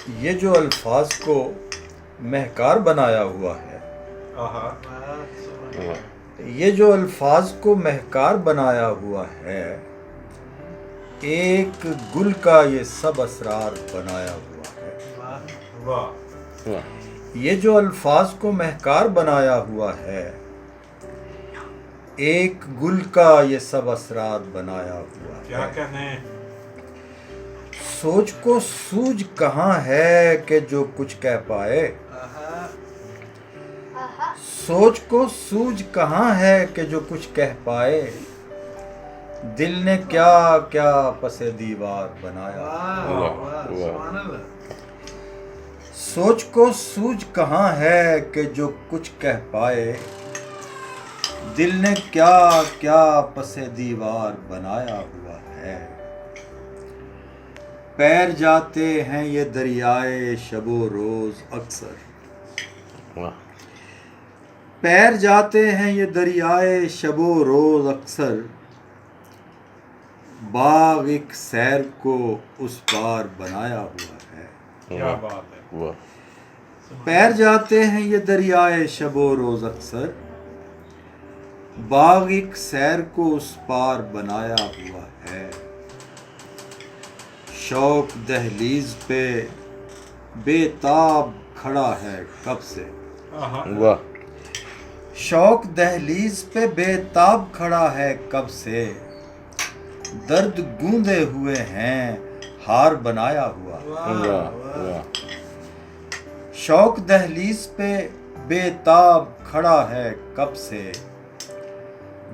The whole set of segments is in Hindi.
ये जो अल्फाज को महकार बनाया हुआ है, ये जो अल्फाज को महकार बनाया हुआ है, एक गुल का ये सब असरार बनाया हुआ है। ये जो अल्फाज को महकार बनाया हुआ है, एक गुल का ये सब असरार बनाया हुआ क्या है। कहने? सोच को सूझ कहाँ है कि जो कुछ कह पाए, सोच को सूझ कहाँ है कि जो कुछ कह पाए, दिल ने क्या क्या पसे दीवार बनाया। सोच को सूझ कहाँ है कि जो कुछ कह पाए, दिल ने क्या क्या पसे दीवार बनाया हुआ है। पैर जाते हैं ये दरियाए शबो रोज अक्सर, पैर जाते हैं ये दरियाए शबो रोज अक्सर, बाग एक सैर को उस पार बनाया हुआ है। क्या बात है। पैर जाते हैं ये दरियाए शबो रोज अक्सर, बाग एक सैर को उस पार बनाया हुआ है। शौक दहलीज पे बेताब खड़ा है कब से, शौक दहलीज पे बेताब खड़ा है कब से, दर्द गूंदे हुए हैं हार बनाया हुआ। शौक दहलीज पे बेताब खड़ा है कब से,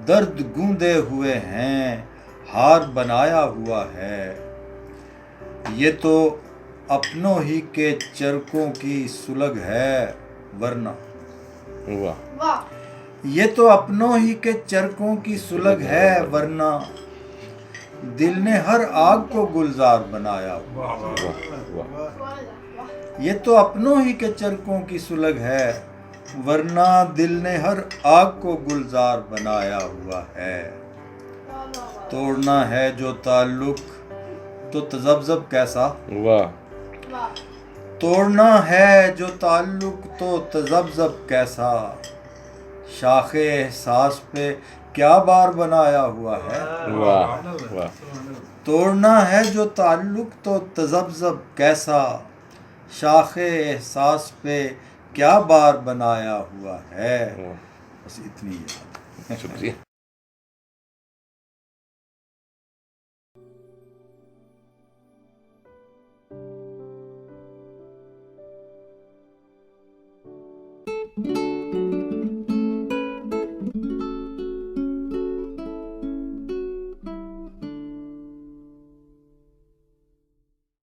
दर्द गूंदे हुए हैं हार बनाया हुआ है। ये तो अपनों ही के चरकों की सुलग है वरना, ये तो अपनों ही के चरकों की सुलग है वरना, दिल ने हर आग को गुलजार बनाया हुआ। ये तो अपनों ही के चरकों की सुलग है वरना, दिल ने हर आग को गुलजार बनाया हुआ है। तोड़ना है जो ताल्लुक तो तजब्जब कैसा, तोड़ना है जो ताल्लुक तो तजब्जब कैसा, शाखे एहसास पे क्या बार बनाया हुआ है। तोड़ना है जो ताल्लुक तो तजब्जब कैसा, शाखे एहसास पे क्या बार बनाया हुआ है। बस इतनी याद। शुक्रिया।